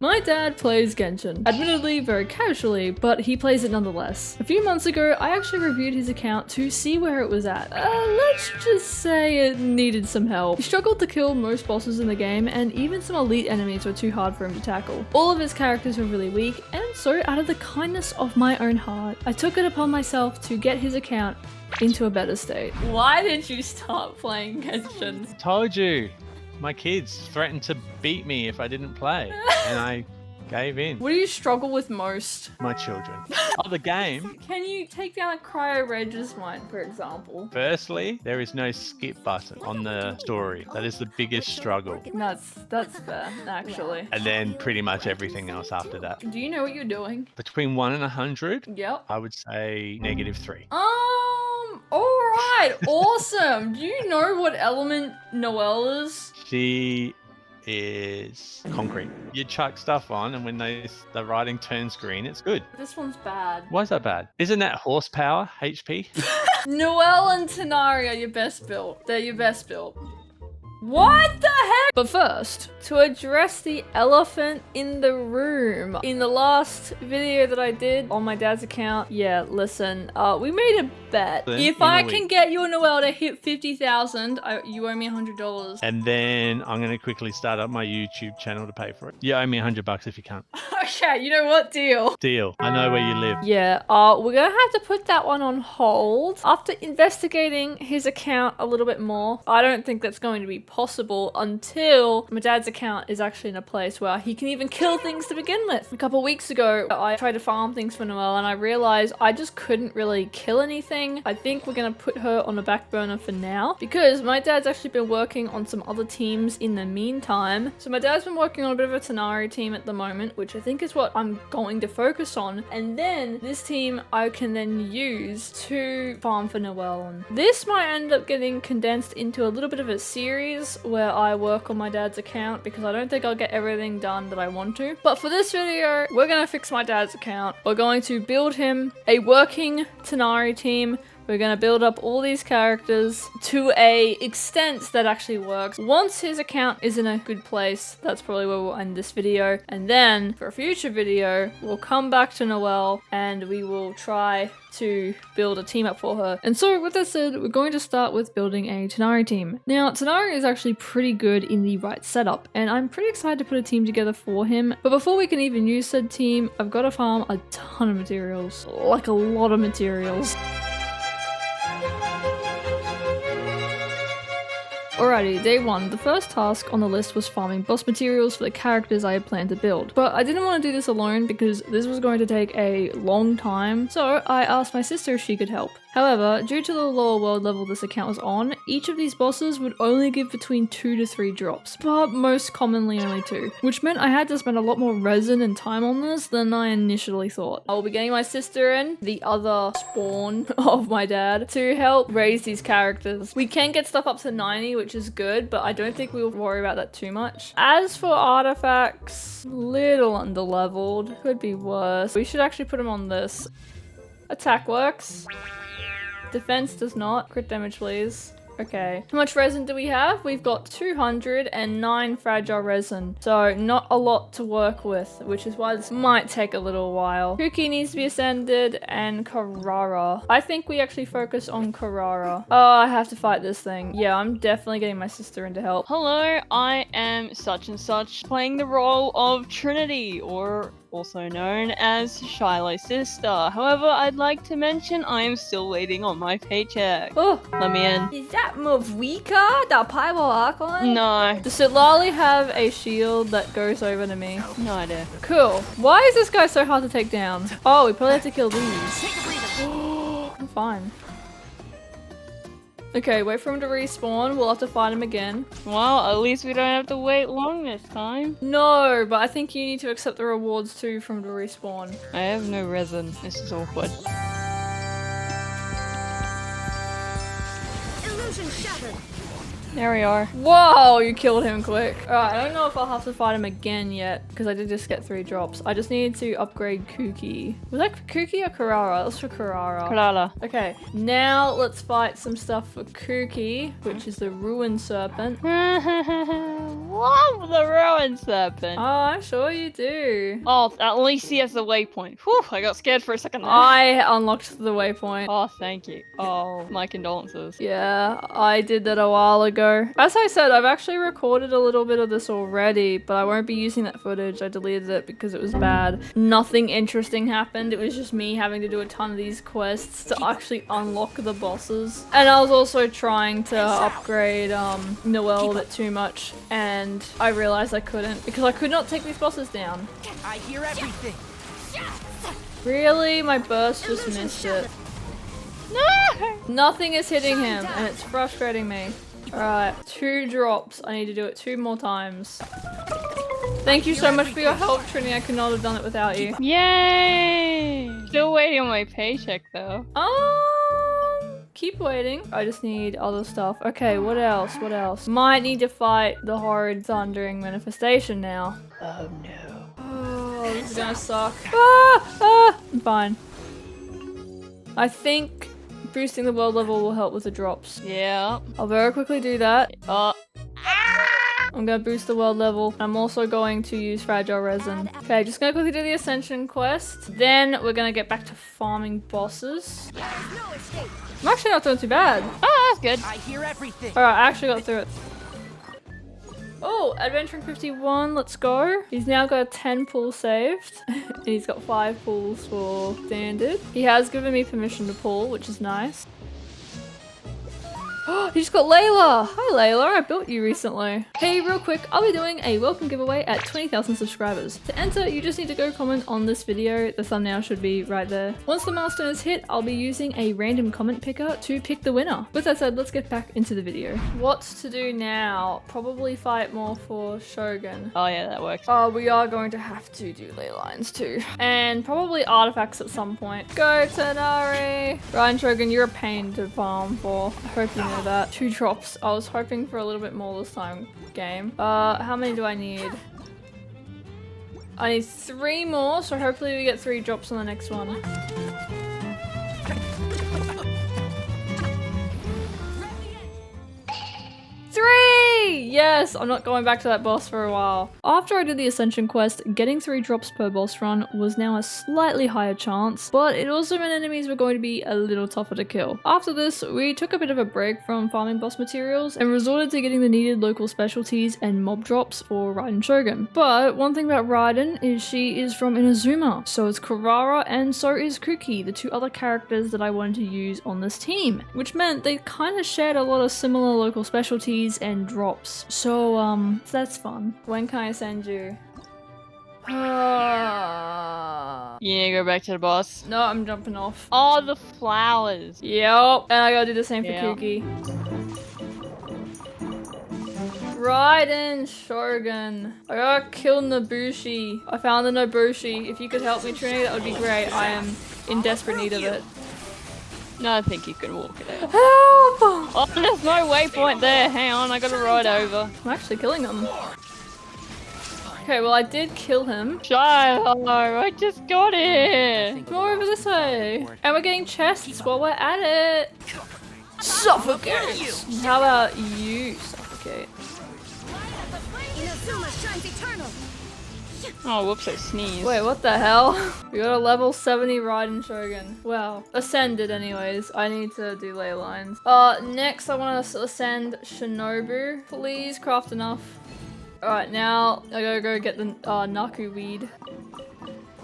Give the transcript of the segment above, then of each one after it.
My dad plays Genshin, admittedly very casually, but he plays it nonetheless. A few months ago, I actually reviewed his account to see where it was at. Let's just say it needed some help. He struggled to kill most bosses in the game, and even some elite enemies were too hard for him to tackle. All of his characters were really weak, and so out of the kindness of my own heart, I took it upon myself to get his account into a better state. Why did you start playing Genshin? Told you. My kids threatened to beat me if I didn't play, and I gave in. What do you struggle with most? My children. Oh, the game. Can you take down a Cryo Reg's one, for example? Firstly, there is no skip button on the story. That is the biggest struggle. That's fair, actually. And then pretty much everything else after that. Do you know what you're doing? Between 1 and 100, Yep. I would say -3. Alright, awesome. Do you know what element Noelle is? She is concrete. You chuck stuff on, and when the writing turns green, it's good. This one's bad. Why is that bad? Isn't that horsepower, HP? Noelle and Tanari are your best built. They're your best built. What the heck? But first, to address the elephant in the room. In the last video that I did on my dad's account, yeah, listen, we made a bet. If I can get you and Noelle to hit 50,000, you owe me $100. And then I'm going to quickly start up my YouTube channel to pay for it. You owe me $100 if you can't. Okay, you know what? Deal. Deal. I know where you live. Yeah, we're gonna have to put that one on hold. After investigating his account a little bit more, I don't think that's going to be possible until my dad's account is actually in a place where he can even kill things to begin with. A couple weeks ago, I tried to farm things for Noelle and I realized I just couldn't really kill anything. I think we're gonna put her on the back burner for now because my dad's actually been working on some other teams in the meantime. So my dad's been working on a bit of a Tanari team at the moment, which I think is what I'm going to focus on. And then this team I can then use to farm for Noelle. And this might end up getting condensed into a little bit of a series where I work on my dad's account because I don't think I'll get everything done that I want to. But for this video, we're gonna fix my dad's account. We're going to build him a working Tanari team. We're going to build up all these characters to a extent that actually works. Once his account is in a good place, that's probably where we'll end this video. And then for a future video, we'll come back to Noelle and we will try to build a team up for her. And so with that said, we're going to start with building a Tanari team. Now, Tanari is actually pretty good in the right setup, and I'm pretty excited to put a team together for him. But before we can even use said team, I've got to farm a ton of materials, like a lot of materials. Alrighty, day one. The first task on the list was farming boss materials for the characters I had planned to build. But I didn't want to do this alone because this was going to take a long time, so I asked my sister if she could help. However, due to the lower world level this account was on, each of these bosses would only give between 2 to 3 drops, but most commonly only 2, which meant I had to spend a lot more resin and time on this than I initially thought. I will be getting my sister in, the other spawn of my dad, to help raise these characters. We can get stuff up to 90, which is good, but I don't think we'll worry about that too much. As for artifacts, little underleveled, could be worse. We should actually put them on this. Attack works. Defense does not. Crit damage, please. Okay. How much resin do we have? We've got 209 fragile resin. So not a lot to work with, which is why this might take a little while. Kuki needs to be ascended and Carrara. I think we actually focus on Carrara. Oh, I have to fight this thing. Yeah, I'm definitely getting my sister in to help. Hello, I am such and such, playing the role of Trinity, or also known as Shiloh's sister. However, I'd like to mention I am still waiting on my paycheck. Oh, let me in. Is that Mavika? That Pyro Archon? No. Does Sitlali have a shield that goes over to me? No idea. Cool. Why is this guy so hard to take down? Oh, we probably have to kill these. I'm fine. Okay, wait for him to respawn. We'll have to fight him again. Well, at least we don't have to wait long this time. No, but I think you need to accept the rewards too from to respawn. I have no resin. This is awkward. Illusion shattered. There we are. Whoa, you killed him quick. Alright, I don't know if I'll have to fight him again yet, because I did just get 3 drops. I just needed to upgrade Kuki. Was that Kuki or Carrara? That's for Carrara. Carrara. Okay, now let's fight some stuff for Kuki, which is the Ruined Serpent. What love the ruin serpent. Oh, I'm sure you do. Oh, at least he has the waypoint. Whew, I got scared for a second there. I unlocked the waypoint. Oh, thank you. Oh, my condolences. Yeah, I did that a while ago. As I said, I've actually recorded a little bit of this already, but I won't be using that footage. I deleted it because it was bad. Nothing interesting happened. It was just me having to do a ton of these quests to actually unlock the bosses. And I was also trying to upgrade Noelle a bit too much, and I realized I couldn't because I could not take these bosses down. I hear everything. Really? My burst just missed it. No! Nothing is hitting him, and it's frustrating me. Alright, 2 drops. I need to do it 2 more times. Thank you so much for your help, Trinny. I could not have done it without you. Yay! Still waiting on my paycheck though. Keep waiting. I just need other stuff. Okay, what else? What else? Might need to fight the horrid thundering manifestation now. Oh no. Oh, this is gonna suck. I'm fine. I think boosting the world level will help with the drops. Yeah. I'll very quickly do that. Oh. I'm gonna boost the world level. I'm also going to use fragile resin. Okay, just gonna quickly do the ascension quest. Then we're gonna get back to farming bosses. I'm actually not doing too bad. Oh, that's good. I hear everything. Alright, I actually got through it. Oh, adventuring 51, let's go. He's now got 10 pools saved. And he's got 5 pools for standard. He has given me permission to pull, which is nice. He just got Layla! Hi Layla, I built you recently. Hey, real quick, I'll be doing a welcome giveaway at 20,000 subscribers. To enter, you just need to go comment on this video. The thumbnail should be right there. Once the milestone is hit, I'll be using a random comment picker to pick the winner. With that said, let's get back into the video. What's to do now? Probably fight more for Shogun. Oh yeah, that works. We are going to have to do ley lines too. And probably artifacts at some point. Go Tanari! Ryan Shogun, you're a pain to farm for. I hope you know that. 2 drops. I was hoping for a little bit more this time, game. How many do I need? I need 3 more, so hopefully we get 3 drops on the next one. 3! Yes! I'm not going back to that boss for a while. After I did the Ascension quest, getting 3 drops per boss run was now a slightly higher chance, but it also meant enemies were going to be a little tougher to kill. After this, we took a bit of a break from farming boss materials and resorted to getting the needed local specialties and mob drops for Raiden Shogun. But one thing about Raiden is she is from Inazuma, so is Kurara, and so is Kuki, the 2 other characters that I wanted to use on this team, which meant they kind of shared a lot of similar local specialties and drops. So that's fun. When can I send you? You need to go back to the boss. No, I'm jumping off. Oh, the flowers. Yep. And I gotta do the same for Yeah. Kuki. Raiden Shogun. I gotta kill Nobushi. I found the Nobushi. If you could help me, Trinny, that would be great. I am in desperate need of it. No, I think you can walk it out. Help! Oh, there's no waypoint there. Hang on, I gotta ride over. I'm actually killing him. Okay, well I did kill him. Shiloh, I just got it. More over this way. And we're getting chests while we're at it. Suffocate! How about you suffocate? Oh, whoops, I sneezed. Wait, what the hell? We got a level 70 Raiden Shogun. Wow. Ascended anyways. I need to do ley lines. Next I want to ascend Shinobu. Please craft enough. Alright, now I gotta go get the Naku weed.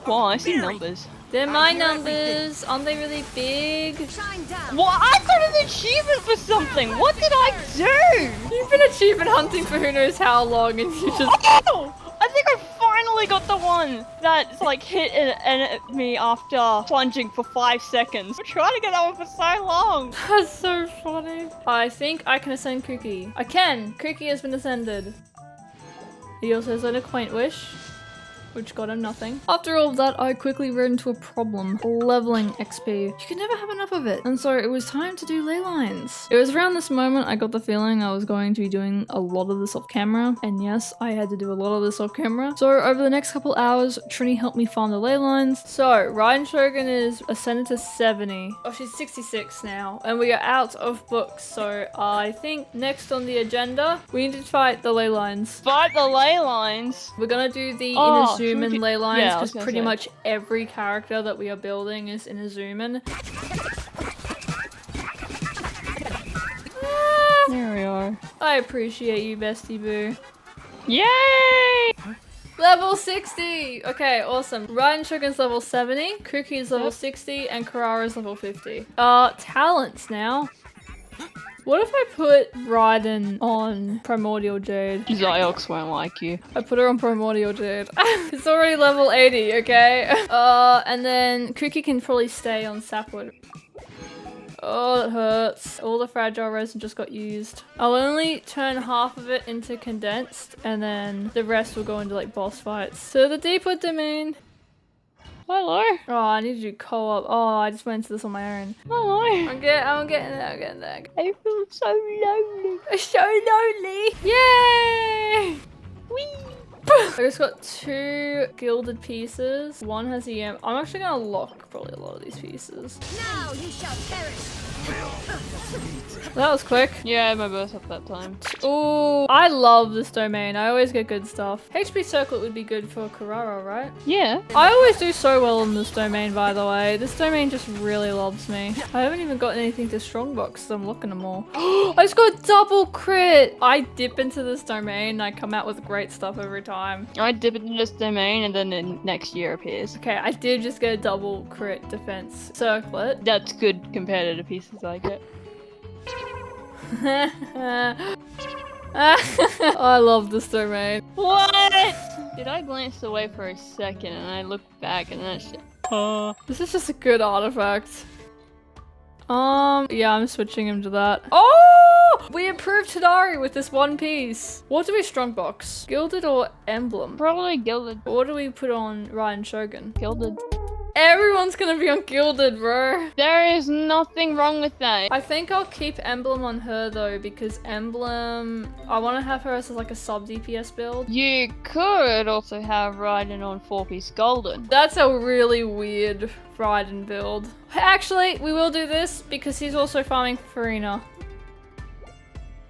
Wow, I see numbers. They're my numbers. Aren't they really big? What? I got an achievement for something. What did I do? You've been achievement hunting for who knows how long and you just... Oh! I think I finally got the one that's like hit an enemy after plunging for 5 seconds. I'm trying to get that one for so long. That's so funny. I think I can ascend Kuki. I can! Kuki has been ascended. He also has an acquaint wish. which got him nothing. After all of that, I quickly ran into a problem. Leveling XP. You can never have enough of it. And so it was time to do ley lines. It was around this moment I got the feeling I was going to be doing a lot of this off camera. And yes, I had to do a lot of this off camera. So over the next couple hours, Trinny helped me farm the ley lines. So Raiden Shogun is ascended to 70. Oh, she's 66 now. And we are out of books. So I think next on the agenda, we need to fight the ley lines. Fight the ley lines. We're gonna do the Oh, should we Inazuman do- ley lines Yeah, I was because gonna pretty say. much every character that we are building is Inazuman. There we are. I appreciate you, bestie boo. Yay! Level 60! Okay, awesome. Raiden Shogun's level 70, Kuki is level Yep. 60, and Karara's level 50. Talents now. What if I put Raiden on Primordial Jade? Ziox won't like you. I put her on Primordial Jade. It's already level 80, okay? And then Kuki can probably stay on Sapwood. Oh, that hurts. All the fragile resin just got used. I'll only turn half of it into condensed, and then the rest will go into like boss fights. So the deeper domain. Hello. Oh, I need to do co-op. Oh, I just went into this on my own. Hello. I'm getting there. I feel so lonely. I'm so lonely. Yay! Whee! I just got 2 gilded pieces. One has EM. I'm actually gonna lock probably a lot of these pieces. Now you shall perish. That was quick. Yeah, my burst up that time. Ooh, I love this domain. I always get good stuff. HP Circlet would be good for Karara, right? Yeah. I always do so well in this domain, by the way. This domain just really loves me. I haven't even got anything to strongbox, so I'm looking them all. I just got double crit! I dip into this domain and I come out with great stuff every time. I dip into this domain and then the next year appears. Okay, I did just get a double crit defense circlet. That's good compared to the pieces I get. I love this domain. What? Did I glance away for a second and I looked back and then This is just a good artifact. Yeah, I'm switching him to that. Oh! We improved Tanari with this one piece. What do we strongbox? Gilded or emblem? probably gilded. What do we put on Raiden Shogun? Gilded. Everyone's gonna be on gilded, bro. There is nothing wrong with that. I think I'll keep emblem on her though, because emblem, I want to have her as like a sub DPS build. You could also have Raiden on 4-piece golden. That's a really weird Raiden build. Actually, we will do this because he's also farming Farina.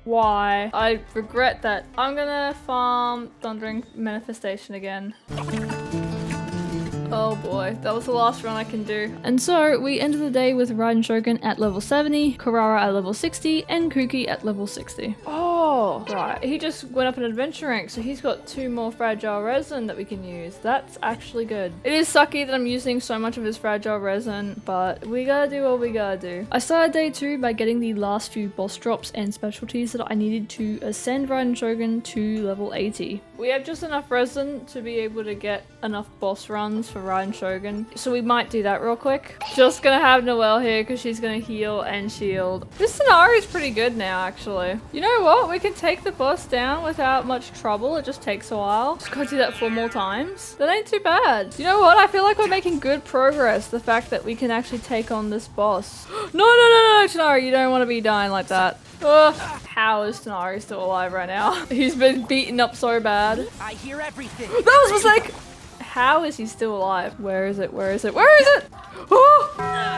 Why? I regret that. I'm gonna farm Thundering Manifestation again. Oh boy, that was the last run I can do. And so we ended the day with Raiden Shogun at level 70, Karara at level 60, and Kuki at level 60. Oh, right. He just went up an adventure rank, so he's got 2 more fragile resin that we can use. That's actually good. It is sucky that I'm using so much of his fragile resin, but we gotta do what we gotta do. I started day 2 by getting the last few boss drops and specialties that I needed to ascend Raiden Shogun to level 80. We have just enough resin to be able to get enough boss runs for Raiden Shogun, so we might do that real quick. Just gonna have Noelle here because she's gonna heal and shield. This scenario is pretty good now, actually. You know what? We can take the boss down without much trouble. It just takes a while. Just gotta do that 4 more times. That ain't too bad. You know what? I feel like we're making good progress. The fact that we can actually take on this boss. No, Tanari, you don't want to be dying like that. Ugh. How is Tanari still alive right now? He's been beaten up so bad. I hear everything. That was a mistake! How is he still alive? Where is it? Where is it? Where is it? Oh!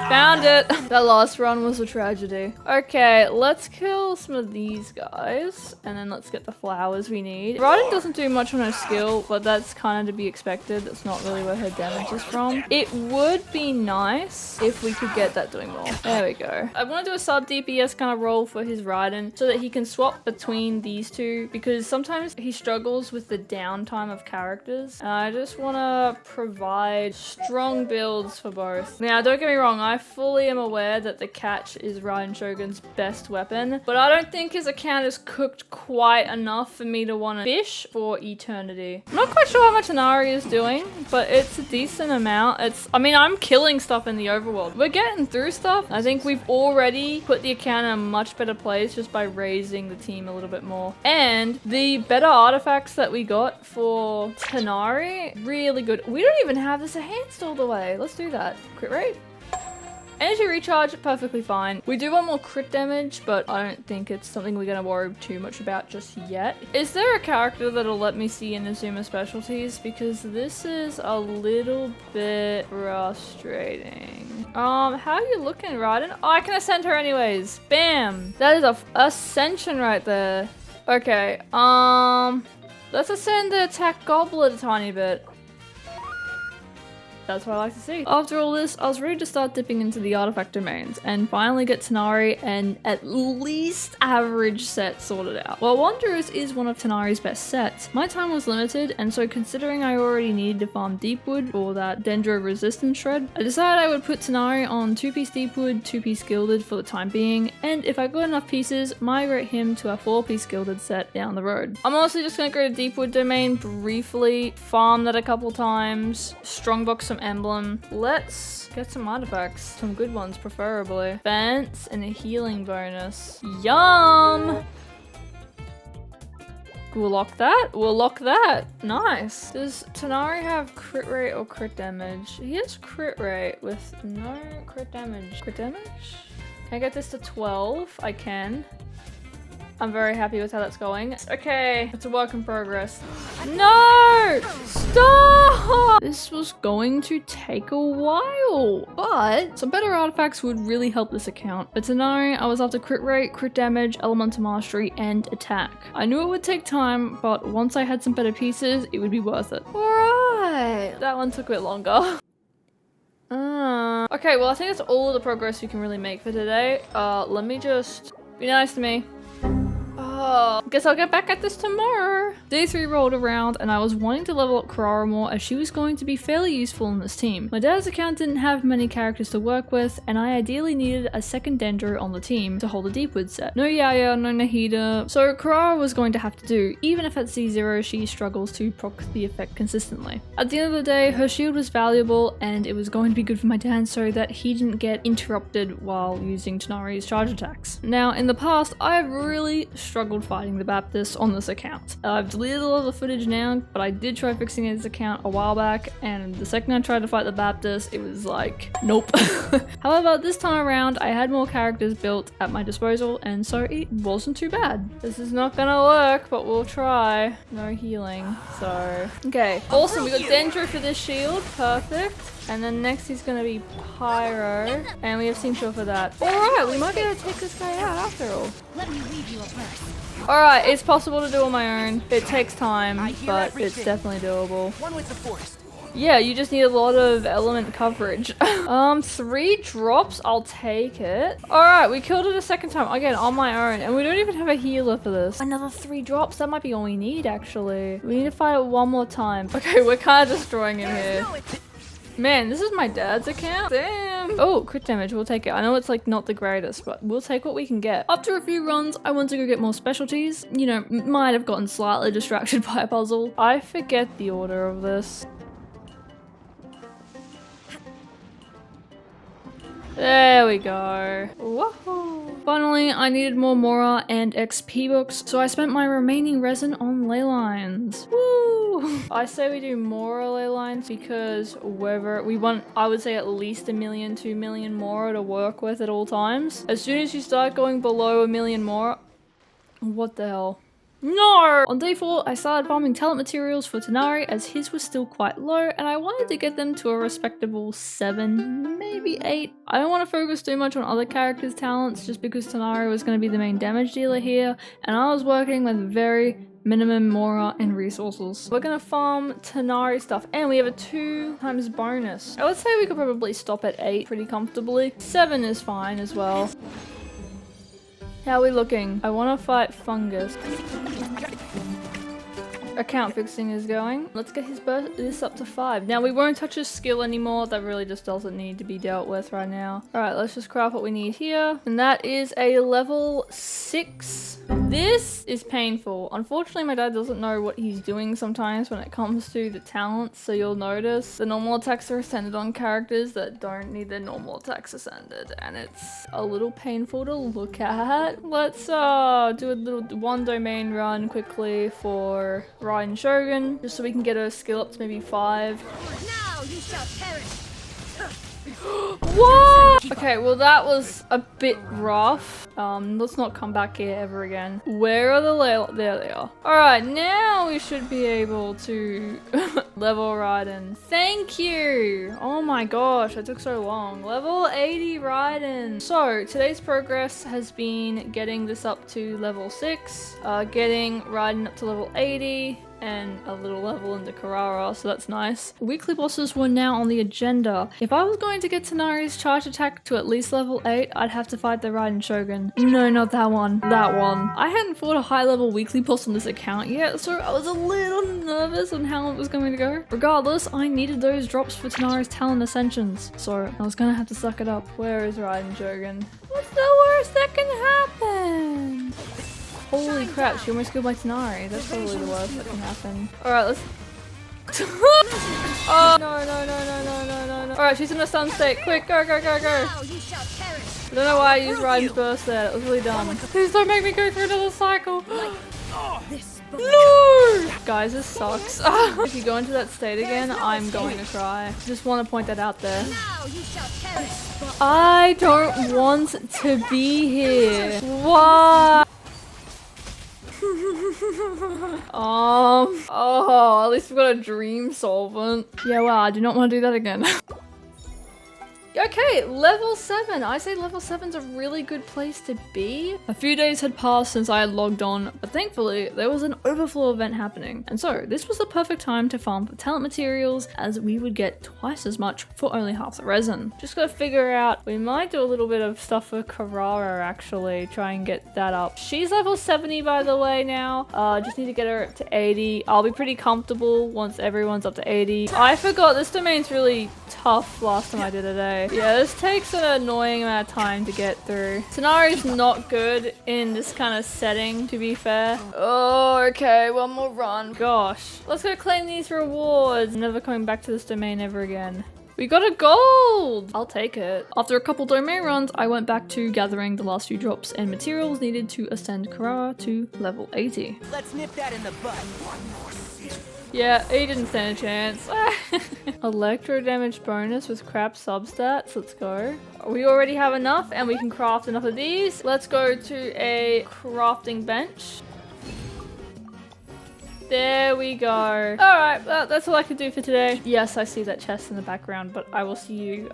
Found it! That last run was a tragedy. Okay, let's kill some of these guys, and then let's get the flowers we need. Raiden doesn't do much on her skill, but that's kind of to be expected. That's not really where her damage is from. It would be nice if we could get that doing more. There we go. I want to do a sub DPS kind of role for his Raiden so that he can swap between these two, because sometimes he struggles with the downtime of characters, and I just want to provide strong builds for both. Now, don't get me wrong, I fully am aware that the catch is Raiden Shogun's best weapon, but I don't think his account is cooked quite enough for me to want to fish for eternity. I'm not quite sure how much Inari is doing, but it's a decent amount. I mean, I'm killing stuff in the overworld. We're getting through stuff. I think we've already put the account in a much better place just by raising the team a little bit more. And the better artifacts that we got for Tanari really really good. We don't even have this enhanced all the way. Let's do that. Crit rate. Energy recharge, perfectly fine. We do want more crit damage, but I don't think it's something we're gonna worry too much about just yet. Is there a character that'll let me see Inazuma specialties? Because this is a little bit frustrating. How are you looking, Raiden? Oh, I can ascend her anyways. Bam! That is a ascension right there. Okay, let's ascend the attack goblet a tiny bit. That's what I like to see. After all this, I was ready to start dipping into the artifact domains and finally get Tighnari and at least average set sorted out. While Wanderers is one of Tighnari's best sets, my time was limited, and so considering I already needed to farm Deepwood for that Dendro resistance shred, I decided I would put Tighnari on 2-piece Deepwood, 2-piece Gilded for the time being, and if I got enough pieces, migrate him to a 4-piece Gilded set down the road. I'm also just gonna go to Deepwood domain briefly, farm that a couple times, strongbox some emblem. Let's get some artifacts, some good ones preferably. Fence and a healing bonus. Yum! We'll lock that. We'll lock that. Nice. Does Tighnari have crit rate or crit damage? He has crit rate with no crit damage. Crit damage? Can I get this to 12? I can. I'm very happy with how that's going. Okay, it's a work in progress. No! Stop! This was going to take a while, but some better artifacts would really help this account. But Tighnari, I was after crit rate, crit damage, elemental mastery, and attack. I knew it would take time, but once I had some better pieces, it would be worth it. Alright, that one took a bit longer. Okay, well I think that's all of the progress we can really make for today. Let me just be nice to me. Oh, guess I'll get back at this tomorrow. Day 3 rolled around and I was wanting to level up Kurara more as she was going to be fairly useful in this team. My dad's account didn't have many characters to work with and I ideally needed a second Dendro on the team to hold a Deepwood set. No Yaya, no Nahida, so Kurara was going to have to do, even if at C0 she struggles to proc the effect consistently. At the end of the day, her shield was valuable and it was going to be good for my dad so that he didn't get interrupted while using Tighnari's charge attacks. Now, in the past, I've really struggled fighting the Baptist on this account. I've deleted a lot of the footage now, but I did try fixing his account a while back, and the second I tried to fight the Baptist, it was like, nope. However, this time around, I had more characters built at my disposal, and so it wasn't too bad. This is not gonna work, but we'll try. No healing, so... Okay, awesome, we got Dendro for this shield, perfect. And then next he's gonna be Pyro, and we have Sincho for that. Alright, we might be able to take this guy out after all. Let me leave you a verse. Alright, it's possible to do on my own. It takes time, but it's definitely doable. One with the forest. Yeah, you just need a lot of element coverage. 3 drops, I'll take it. Alright, we killed it a second time, again, on my own, and we don't even have a healer for this. Another 3 drops, that might be all we need, actually. We need to fight it one more time. Okay, we're kind of destroying him here. Man, this is my dad's account? Damn. Oh, crit damage, we'll take it. I know it's like not the greatest, but we'll take what we can get. After a few runs, I went to go get more specialties. You know, might have gotten slightly distracted by a puzzle. I forget the order of this. There we go. Woohoo! Finally, I needed more Mora and XP books, so I spent my remaining resin on ley lines. Woo! I say we do Mora ley lines because whether we want, I would say at least 1 million, 2 million Mora to work with at all times. As soon as you start going below 1 million Mora, what the hell? No! On day 4, I started farming talent materials for Tighnari as his was still quite low and I wanted to get them to a respectable 7, maybe 8. I don't want to focus too much on other characters' talents just because Tighnari was going to be the main damage dealer here and I was working with very minimum Mora and resources. We're going to farm Tighnari stuff and we have a 2 times bonus. I would say we could probably stop at 8 pretty comfortably. 7 is fine as well. How are we looking? I want to fight Fungus. Account fixing is going. Let's get this up to 5. Now we won't touch his skill anymore. That really just doesn't need to be dealt with right now. Alright, let's just craft what we need here. And that is a level 6. This is painful. Unfortunately, my dad doesn't know what he's doing sometimes when it comes to the talents, so you'll notice the normal attacks are ascended on characters that don't need their normal attacks ascended, and it's a little painful to look at. Let's do a little one domain run quickly for Raiden Shogun, just so we can get her skill up to maybe 5. Now you shall perish. What? Okay, well that was a bit rough. Let's not come back here ever again. Where are the there they are. Alright, now we should be able to level Raiden. Thank you! Oh my gosh, that took so long. Level 80 Raiden. So, today's progress has been getting this up to level 6, getting Raiden up to level 80, and a little level into Carrara, so that's nice. Weekly bosses were now on the agenda. If I was going to get Tanari's charge attack to at least level 8, I'd have to fight the Raiden Shogun. No, not that one. That one. I hadn't fought a high level weekly boss on this account yet, so I was a little nervous on how it was going to go. Regardless, I needed those drops for Tanari's talent ascensions, so I was gonna have to suck it up. Where is Raiden Shogun? What's the worst that can happen? Holy crap, she almost killed my Tanari. That's probably the worst that can happen. Alright, let's... Oh, no. Alright, she's in a stun state. Quick, go. Now you shall perish. I don't know why I used Raiden's burst there. That was really dumb. Please don't make me go through another cycle. This No! Guys, this sucks. If you go into that state again, I'm going to cry. Just want to point that out there. now you shall perish. I don't want to be here. Why? At least we've got a dream solvent. Yeah, well, I do not want to do that again. Okay, level 7. I say level 7's a really good place to be. A few days had passed since I had logged on, but thankfully there was an overflow event happening. And so this was the perfect time to farm for talent materials, as we would get twice as much for only half the resin. Just gotta figure out, we might do a little bit of stuff for Carrara actually, try and get that up. She's level 70 by the way now. Just need to get her up to 80. I'll be pretty comfortable once everyone's up to 80. I forgot this domain's really tough last time I did it, eh? Yeah, this takes an annoying amount of time to get through. Tanari's not good in this kind of setting, to be fair. Oh, okay, one more run. Gosh. Let's go claim these rewards. Never coming back to this domain ever again. We got a gold! I'll take it. After a couple domain runs, I went back to gathering the last few drops and materials needed to ascend Carrara to level 80. Let's nip that in the bud. Yeah, he didn't stand a chance. Electro damage bonus with crap substats. Let's go. We already have enough and we can craft enough of these. Let's go to a crafting bench. There we go. Alright, that's all I could do for today. Yes, I see that chest in the background, but I will see you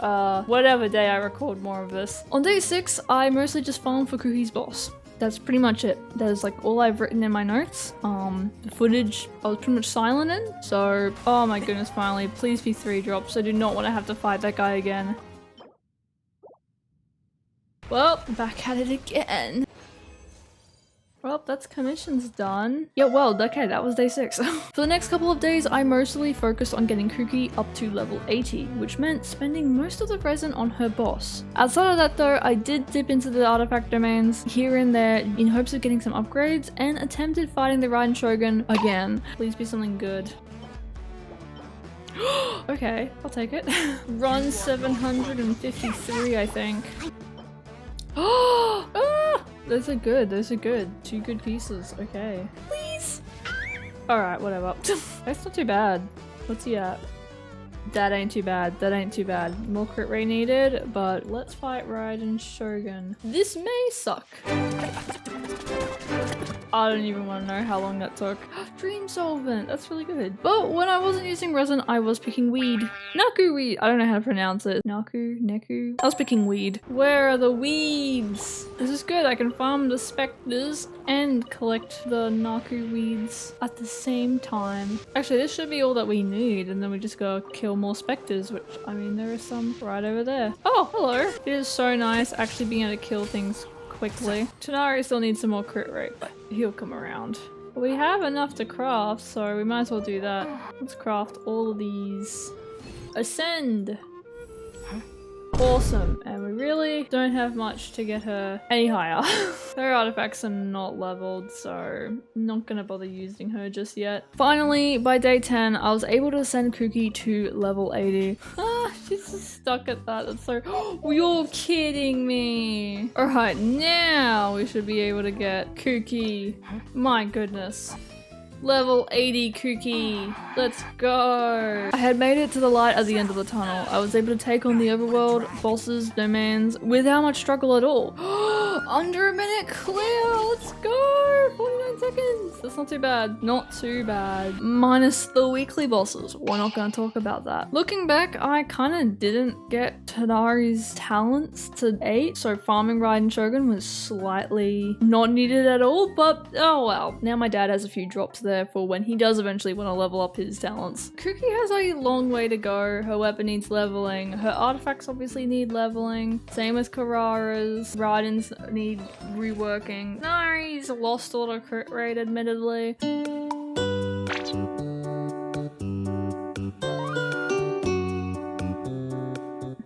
whatever day I record more of this. On day 6, I mostly just farmed for Kuhi's boss. That's pretty much it. That is like all I've written in my notes. The footage I was pretty much silent in. So, oh my goodness, finally. Please be 3 drops. I do not want to have to fight that guy again. Well, back at it again. Well, that's commissions done. Yeah, well, okay, that was day 6. For the next couple of days, I mostly focused on getting Kuki up to level 80, which meant spending most of the resin on her boss. Outside of that though, I did dip into the artifact domains here and there in hopes of getting some upgrades and attempted fighting the Raiden Shogun again. Please be something good. Okay, I'll take it. Run 753, I think. Those are good, those are good. 2 good pieces, okay. Please! Alright, whatever. That's not too bad. What's he at? That ain't too bad, that ain't too bad. More crit rate needed, but let's fight Raiden Shogun. This may suck. I don't even want to know how long that took. Dream solvent, that's really good. But when I wasn't using resin, I was picking weed. Naku weed, I don't know how to pronounce it. Naku, Neku. I was picking weed. Where are the weeds? This is good, I can farm the specters and collect the Naku weeds at the same time. Actually, this should be all that we need, and then we just go kill more specters, which, I mean, there are some right over there. Oh, hello. It is so nice actually being able to kill things quickly. Tanari still needs some more crit rate, but he'll come around. We have enough to craft, so we might as well do that. Let's craft all of these. Ascend! Awesome. And we really don't have much to get her any higher. Her artifacts are not leveled, so not gonna bother using her just yet. Finally, by day 10, I was able to send Cookie to level 80. Ah, she's just stuck at that. That's so. You're kidding me. Alright, now we should be able to get Cookie. My goodness. Level 80 Cookie. Let's go. I had made it to the light at the end of the tunnel. I was able to take on the overworld, bosses, domains without much struggle at all. Under a minute clear. Let's go. 49 seconds. That's not too bad. Not too bad. Minus the weekly bosses. We're not going to talk about that. Looking back, I kind of didn't get Tadari's talents to 8. So farming Raiden Shogun was slightly not needed at all. But oh well. Now my dad has a few drops there for when he does eventually want to level up his talents. Cookie has a long way to go. Her weapon needs leveling. Her artifacts obviously need leveling. Same with Karara's. Raiden's need reworking. No, he's lost auto crit rate admittedly.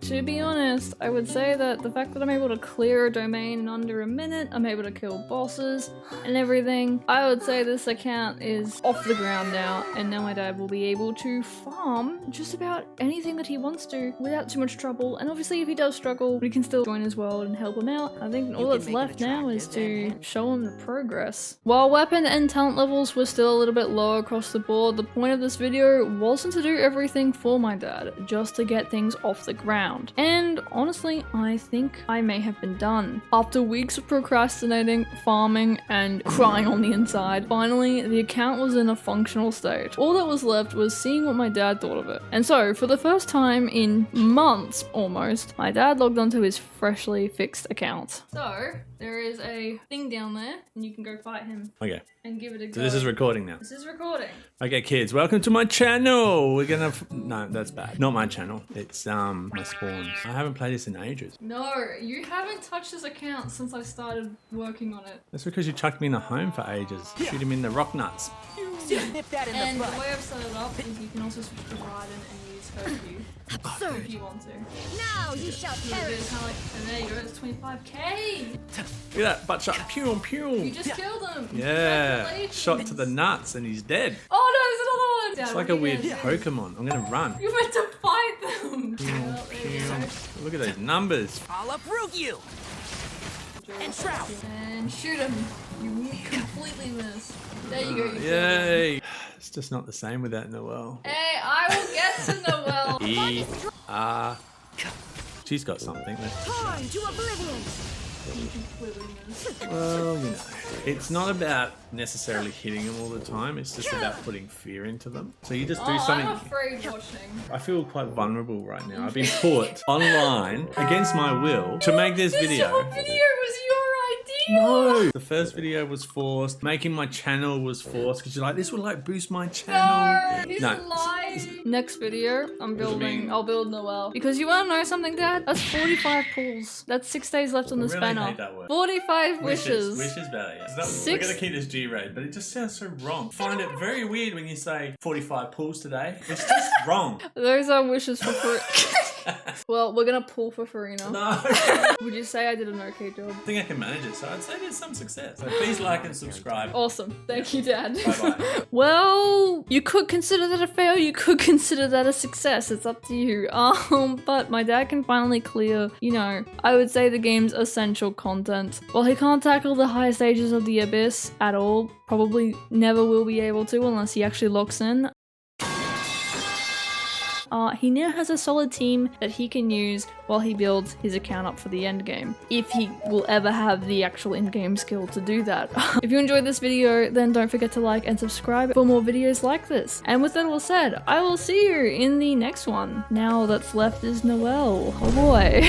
To be honest, I would say that the fact that I'm able to clear a domain in under a minute, I'm able to kill bosses and everything, I would say this account is off the ground now, and now my dad will be able to farm just about anything that he wants to without too much trouble. And obviously if he does struggle, we can still join his world and help him out. I think all that's left now is to show him the progress. While weapon and talent levels were still a little bit low across the board, the point of this video wasn't to do everything for my dad, just to get things off the ground. And honestly, I think I may have been done. After weeks of procrastinating, farming, and crying on the inside, finally the account was in a functional state. All that was left was seeing what my dad thought of it. And so, for the first time in months almost, my dad logged onto his freshly fixed account. So, there is a thing down there, and you can go fight him. Okay. And give it a go. So this is recording now. This is recording. Okay, kids, welcome to my channel. We're gonna... No, that's bad. Not my channel. It's, my spawns. I haven't played this in ages. No, you haven't touched this account since I started working on it. That's because you chucked me in a home for ages. Shoot him in the rock nuts. Nip that in And the the butt. way I've set it up is you can also switch to Raiden and use Hercule if you want to. Now you shall So perish. it's kind of like, and there you go, it's 25k! Look at that butt shot. Pew, You pew. just killed him! Yeah. Congratulations. Shot to the nuts and he's dead. Oh no, there's another one! It's Dad, like what a are weird you gonna do? Pokemon. I'm gonna run. You meant to fight them! Well, there you go. Look at those numbers. I'll uproot you. And trout. And shoot him! You completely missed. There you go, you killed him. Yay. It's just not the same without Noelle. Hey, I will get to Noelle! She's got something. Torn to oblivion. You completely missed. Well, you know, it's not about necessarily hitting them all the time. It's just about putting fear into them. So you just do Oh, something. I'm afraid watching. I feel quite vulnerable right now. I've been put online against my will to make this video. Your video was your idea! No! The first video was forced. Making my channel was forced because you're like, this will like boost my channel. He's No. lying. Next video, What do you mean? I'll build Noelle. Because you wanna know something, Dad? That's 45 pulls. That's 6 days left on the I really spanner. hate that word. 45 wishes. Wishes better, yeah. We're Six- gonna keep this G-rated, but it just sounds so wrong. I find it very weird when you say 45 pulls today. It's just wrong. Those are wishes for free. Well, we're gonna pull for Farina. No. I Would you say I did an okay job? think I can manage it, so I'd say there's some success. So please like and subscribe. Awesome. Thank you, Dad. Bye-bye. Well, you could consider that a fail, you could consider that a success. It's up to you. But my dad can finally clear, you know, I would say the game's essential content. While he can't tackle the higher stages of the Abyss at all, probably never will be able to unless he actually locks in. He now has a solid team that he can use while he builds his account up for the end game, if he will ever have the actual in-game skill to do that. If you enjoyed this video, then don't forget to like and subscribe for more videos like this. And with that all said, I will see you in the next one. Now that's left is Noelle. Oh boy.